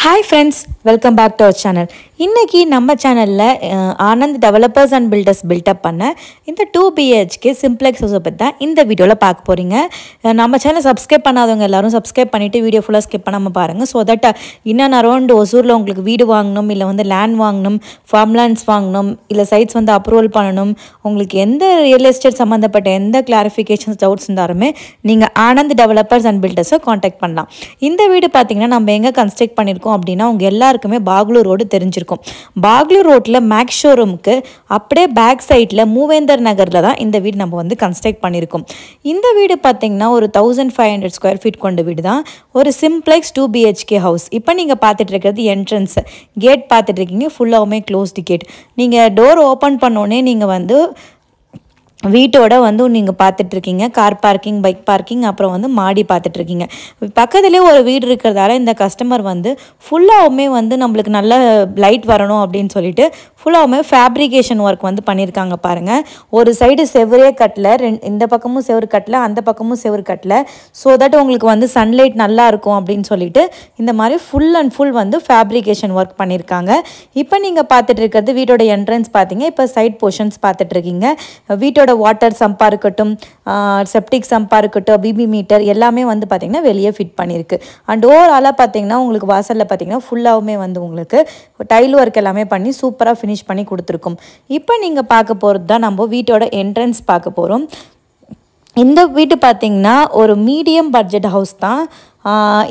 Hi friends, welcome back to our channel. இன்னைக்கு நம்ம சேனல்ல Anand developers and builders build up பண்ண இந்த 2 BHK சிம்ப்ளெக்ஸ் ஹவுஸை பற்றி தான் இந்த வீடியோவில் பார்க்க போகிறீங்க. நம்ம சேனல் சப்ஸ்கிரைப் பண்ணாதவங்க எல்லாரும் சப்ஸ்கிரைப் பண்ணிவிட்டு வீடியோ ஃபுல்லாக ஸ்கிப் பண்ணாமல் பாருங்கள். ஸோ தட் இன்னும் அரௌண்ட் ஒசூரில் உங்களுக்கு வீடு வாங்கணும், இல்லை வந்து லேண்ட் வாங்கணும், ஃபார்ம் லேண்ட்ஸ் வாங்கணும், இல்லை சைட்ஸ் வந்து அப்ரூவல் பண்ணணும், உங்களுக்கு எந்த ரியல் எஸ்டேட் சம்மந்தப்பட்ட எந்த கிளாரிஃபிகேஷன்ஸ் டவுட்ஸ் இருந்தாலுமே நீங்கள் ஆனந்த் டெவலப்பர்ஸ் அண்ட் பில்டர்ஸை காண்டாக்ட் பண்ணலாம். இந்த வீடு பார்த்தீங்கன்னா நம்ம எங்கே கன்ஸ்ட்ரக்ட் பண்ணியிருக்கோம் அப்படின்னா உங்கள் எல்லாருக்குமே பாக்லூர் ரோடு தெரிஞ்சிருக்கும். பாக்லூர் ரோட்டில் மேக்ஸ் ஷோரூமுக்கு அப்படியே பேக் சைடில் மூவேந்தர் நகரில் தான் இந்த வீடு நம்ம வந்து கன்ஸ்ட்ரக்ட் பண்ணியிருக்கோம். இந்த வீடு பார்த்தீங்கன்னா ஒரு 1500 ஸ்கொயர் ஃபீட் கொண்ட வீடு தான். ஒரு சிம்ப்ளெக்ஸ் 2 BHK ஹவுஸ். இப்போ நீங்கள் பார்த்துட்டு இருக்கிறது என்ட்ரன்ஸ் கேட் பார்த்துட்டு இருக்கீங்க. ஃபுல்லாகவுமே க்ளோஸ்டு கேட். நீங்கள் டோர் ஓப்பன் பண்ணோடனே நீங்கள் வந்து வீட்டோட வந்து நீங்கள் பார்த்துட்ருக்கீங்க கார் பார்க்கிங், பைக் பார்க்கிங், அப்புறம் வந்து மாடி பார்த்துட்ருக்கீங்க. பக்கத்துலேயே ஒரு வீடு இருக்கிறதால இந்த கஸ்டமர் வந்து ஃபுல்லாகவுமே வந்து நம்மளுக்கு நல்ல லைட் வரணும் அப்படின்னு சொல்லிட்டு ஃபுல்லாகவுமே ஃபேப்ரிகேஷன் ஒர்க் வந்து பண்ணியிருக்காங்க பாருங்கள். ஒரு சைடு செவரே கட்டல, இந்த பக்கமும் செவரு கட்டல, அந்த பக்கமும் செவரு கட்டல. ஸோ தட் உங்களுக்கு வந்து சன்லைட் நல்லா இருக்கும் அப்படின்னு சொல்லிட்டு இந்த மாதிரி ஃபுல் அண்ட் ஃபுல் வந்து ஃபேப்ரிகேஷன் ஒர்க் பண்ணியிருக்காங்க. இப்போ நீங்கள் பார்த்துட்டு இருக்கிறது வீட்டோட என்ட்ரன்ஸ் பார்த்தீங்க. இப்போ சைட் போர்ஷன்ஸ் பார்த்துட்ருக்கீங்க. வீட்டோட வாட்டர் சம்பா இருக்கட்டும், செப்டிக் சம்பா இருக்கட்டும், பிபி மீட்டர் எல்லாமே வந்து பார்த்திங்கன்னா வெளியே ஃபிட் பண்ணியிருக்கு. அண்ட் ஓவராலாக பார்த்தீங்கன்னா உங்களுக்கு வாசலில் பார்த்தீங்கன்னா ஃபுல்லாகவுமே வந்து உங்களுக்கு டைல் ஒர்க் எல்லாமே பண்ணி சூப்பராக ஃபினிஷ் பண்ணி கொடுத்துருக்கும். இப்போ நீங்கள் பார்க்க போகிறது தான் நம்ம வீட்டோட என்ட்ரன்ஸ் பார்க்க போகிறோம். இந்த வீடு பார்த்திங்கன்னா ஒரு மீடியம் பட்ஜெட் ஹவுஸ் தான்.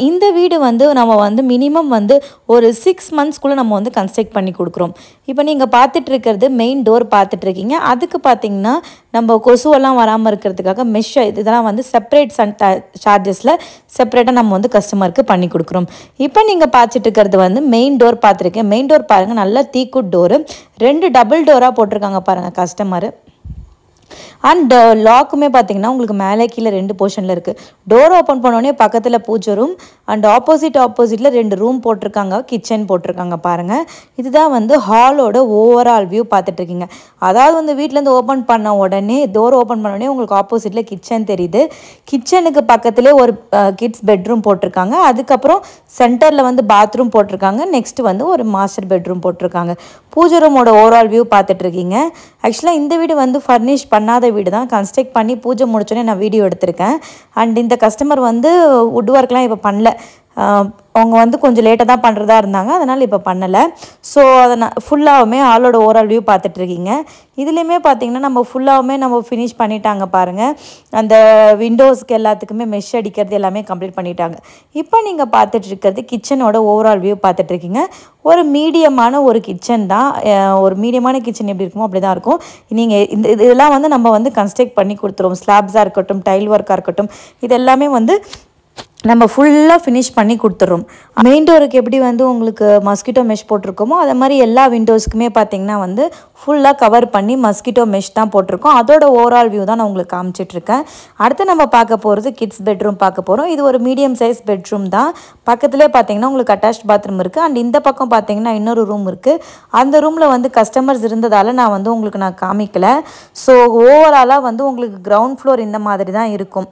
இந்த வீடு வந்து நம்ம வந்து மினிமம் வந்து ஒரு 6 மந்த்ஸ்க்குள்ளே நம்ம வந்து கன்ஸ்ட்ரக்ட் பண்ணி கொடுக்குறோம். இப்போ நீங்கள் பார்த்துட்ருக்கிறது மெயின் டோர் பார்த்துட்ருக்கீங்க. அதுக்கு பார்த்திங்கன்னா நம்ம கொசுவெல்லாம் வராமல் இருக்கிறதுக்காக மெஷ் இதெல்லாம் வந்து செப்பரேட் சார்ஜஸில் செப்பரேட்டாக நம்ம வந்து கஸ்டமருக்கு பண்ணி கொடுக்குறோம். இப்போ நீங்கள் பார்த்துட்ருக்கிறது வந்து மெயின் டோர் பார்த்துருக்கேன். மெயின் டோர் பாருங்கள், நல்லா தீக்குட் டோரு, 2 டபுள் டோராக போட்டிருக்காங்க பாருங்கள் கஸ்டமரு. அண்ட் லாக்குமே பார்த்தீங்கன்னா உங்களுக்கு மேலே கீழே 2 போர்ஷனில் இருக்குது. டோர் ஓப்பன் பண்ணோடனே பக்கத்தில் பூஜை ரூம் அண்ட் ஆப்போசிட்டில் 2 ரூம் போட்டிருக்காங்க, கிச்சன் போட்டிருக்காங்க பாருங்கள். இதுதான் வந்து ஹாலோட ஓவரால் வியூ பார்த்துட்ருக்கீங்க. அதாவது வந்து வீட்டிலேருந்து ஓப்பன் பண்ண உடனே டோர் ஓப்பன் பண்ண உடனே உங்களுக்கு ஆப்போசிட்டில் கிச்சன் தெரியுது. கிச்சனுக்கு பக்கத்துலேயே ஒரு கிட்ஸ் பெட்ரூம் போட்டிருக்காங்க. அதுக்கப்புறம் சென்டரில் வந்து பாத்ரூம் போட்டிருக்காங்க. நெக்ஸ்ட்டு வந்து ஒரு மாஸ்டர் பெட்ரூம் போட்டிருக்காங்க. பூஜை ரூமோட ஓவரால் வியூ பார்த்துட்ருக்கீங்க. ஆக்சுவலாக இந்த வீடு வந்து ஃபர்னிஷ் பண்ணாத வீடு தான். கன்ஸ்ட்ரக்ட் பண்ணி பூஜை முடிச்சோடனே நான் வீடியோ எடுத்திருக்கேன். அண்ட் இந்த கஸ்டமர் வந்து வுட் ஒர்க்லாம் இப்போ பண்ணல. அவங்க வந்து கொஞ்சம் லேட்டாக தான் பண்ணுறதா இருந்தாங்க, அதனால் இப்போ பண்ணலை. ஸோ அதை நான் ஃபுல்லாகவுமே ஆளோட ஓவரால் வியூ பார்த்துட்ருக்கீங்க. இதுலேயுமே பார்த்தீங்கன்னா நம்ம ஃபுல்லாகவுமே நம்ம ஃபினிஷ் பண்ணிட்டாங்க பாருங்கள். அந்த விண்டோஸ்க்கு எல்லாத்துக்குமே மெஷ் அடிக்கிறது எல்லாமே கம்ப்ளீட் பண்ணிட்டாங்க. இப்போ நீங்கள் பார்த்துட்ருக்கிறது கிச்சனோட ஓவரால் வியூ பார்த்துட்ருக்கீங்க. ஒரு மீடியமான ஒரு கிச்சன் தான். ஒரு மீடியமான கிச்சன் எப்படி இருக்குமோ அப்படி தான் இருக்கும். நீங்கள் இதெல்லாம் வந்து நம்ம வந்து கன்ஸ்ட்ரக்ட் பண்ணி கொடுத்துருவோம். ஸ்லாப்ஸாக இருக்கட்டும், டைல் ஒர்க்காக இருக்கட்டும், இது எல்லாமே வந்து நம்ம ஃபுல்லாக ஃபினிஷ் பண்ணி கொடுத்துட்றோம். மெயின் டோருக்கு எப்படி வந்து உங்களுக்கு மஸ்கிட்டோ மெஷ் போட்டிருக்கோமோ அதே மாதிரி எல்லா விண்டோஸ்க்குமே பார்த்திங்கன்னா வந்து ஃபுல்லாக கவர் பண்ணி மஸ்கிட்டோ மெஷ் தான் போட்டிருக்கோம். அதோட ஓவரால் வியூ தான் நான் உங்களுக்கு காமிச்சிட்ருக்கேன். அடுத்து நம்ம பார்க்க போகிறது கிட்ஸ் பெட்ரூம் பார்க்க போகிறோம். இது ஒரு மீடியம் சைஸ் பெட்ரூம் தான். பக்கத்துலேயே பார்த்திங்கன்னா உங்களுக்கு அட்டாச் பாத்ரூம் இருக்குது. அண்ட் இந்த பக்கம் பார்த்திங்கன்னா இன்னொரு ரூம் இருக்குது. அந்த ரூமில் வந்து கஸ்டமர்ஸ் இருந்ததால் நான் வந்து உங்களுக்கு நான் காமிக்கலை. ஸோ ஓவராலாக வந்து உங்களுக்கு கிரவுண்ட் ஃப்ளோர் இந்த மாதிரி தான் இருக்கும்.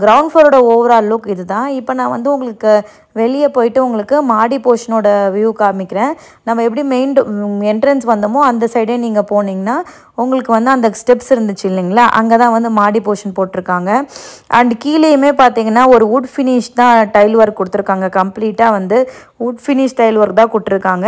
கிரவுண்ட் ஃப்ளோரோட ஓவரால் லுக் இது தான். இப்போ நான் வந்து உங்களுக்கு வெளியே போயிட்டு உங்களுக்கு மாடி போர்ஷனோட வியூ காமிக்கிறேன். நம்ம எப்படி மெயின் என்ட்ரன்ஸ் வந்தோமோ அந்த சைடே நீங்கள் போனீங்கன்னா உங்களுக்கு வந்து அந்த ஸ்டெப்ஸ் இருந்துச்சு இல்லைங்களா, அங்கே தான் வந்து மாடி போர்ஷன் போட்டிருக்காங்க. அண்ட் கீழேயுமே பார்த்தீங்கன்னா ஒரு வுட் ஃபினிஷ் தான் டைல் ஒர்க் கொடுத்துருக்காங்க. கம்ப்ளீட்டாக வந்து வுட் ஃபினிஷ் டைல் ஒர்க் தான் கொடுத்துருக்காங்க.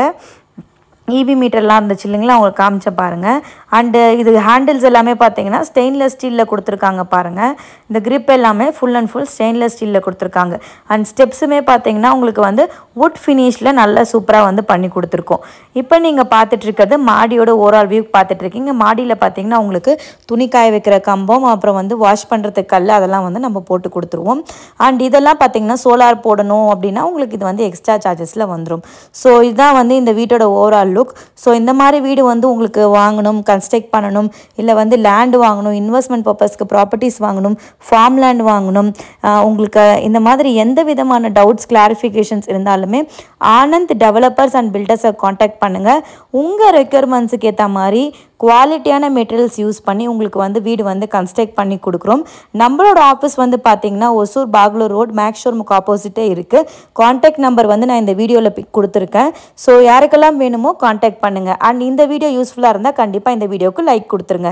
இபி மீட்டர்லாம் இருந்துச்சு இல்லைங்களா, அவங்களுக்கு காமிச்ச பாருங்கள். அண்டு இது ஹேண்டில்ஸ் எல்லாமே பார்த்தீங்கன்னா ஸ்டெயின்லெஸ் ஸ்டீலில் கொடுத்துருக்காங்க பாருங்கள். இந்த கிரிப் எல்லாமே ஃபுல் அண்ட் ஃபுல் ஸ்டெயின்லெஸ் ஸ்டீலில் கொடுத்துருக்காங்க. அண்ட் ஸ்டெப்ஸுமே பார்த்தீங்கன்னா உங்களுக்கு வந்து வுட் ஃபினிஷில் நல்லா சூப்பராக வந்து பண்ணி கொடுத்துருக்கோம். இப்போ நீங்கள் பார்த்துட்ருக்கிறது மாடியோட ஓவரால் வியூ பார்த்துட்ருக்கீங்க. மாடியில் பார்த்தீங்கன்னா உங்களுக்கு துணி காய வைக்கிற கம்பம், அப்புறம் வந்து வாஷ் பண்ணுறதுக்கு கல், அதெல்லாம் வந்து நம்ம போட்டு கொடுத்துருவோம். அண்ட் இதெல்லாம் பார்த்தீங்கன்னா சோலார் போடணும் அப்படின்னா உங்களுக்கு இது வந்து எக்ஸ்ட்ரா சார்ஜஸில் வந்துடும். ஸோ இதுதான் வந்து இந்த வீட்டோட ஓவரால் லுக். ஸோ இந்த மாதிரி வீடு வந்து உங்களுக்கு வாங்கணும், கன்ஸ்ட்ரக்ட் பண்ணணும், இல்லை வந்து லேண்டு வாங்கணும், இன்வெஸ்ட்மெண்ட் பர்பஸ்க்கு ப்ராப்பர்ட்டிஸ் வாங்கணும், ஃபார்ம் லேண்ட் வாங்கணும், உங்களுக்கு இந்த மாதிரி எந்த விதமான டவுட்ஸ் கிளாரிஃபிகேஷன்ஸ் இருந்தாலுமே ஆனந்த் டெவலப்பர்ஸ் அண்ட் பில்டர்ஸை காண்டாக்ட் பண்ணுங்கள். உங்கள் ரெக்யர்மெண்ட்ஸுக்கு ஏற்ற மாதிரி குவாலிட்டியான மெட்டீரியல்ஸ் யூஸ் பண்ணி உங்களுக்கு வந்து வீடு வந்து கன்ஸ்ட்ரக்ட் பண்ணி கொடுக்குறோம். நம்மளோட ஆஃபீஸ் வந்து பார்த்தீங்கன்னா ஒசூர் பாக்லூர் ரோட் மேக்ஸ் ஷோரூமுக்கு ஆப்போசிட்டே இருக்குது. கான்டாக்ட் நம்பர் வந்து நான் இந்த வீடியோவில் கொடுத்துருக்கேன். ஸோ யாருக்கெல்லாம் வேணுமோ கான்டாக்ட் பண்ணுங்கள். அண்ட் இந்த வீடியோ யூஸ்ஃபுல்லாக இருந்தால் கண்டிப்பாக இந்த வீடியோவுக்கு லைக் கொடுத்துருங்க.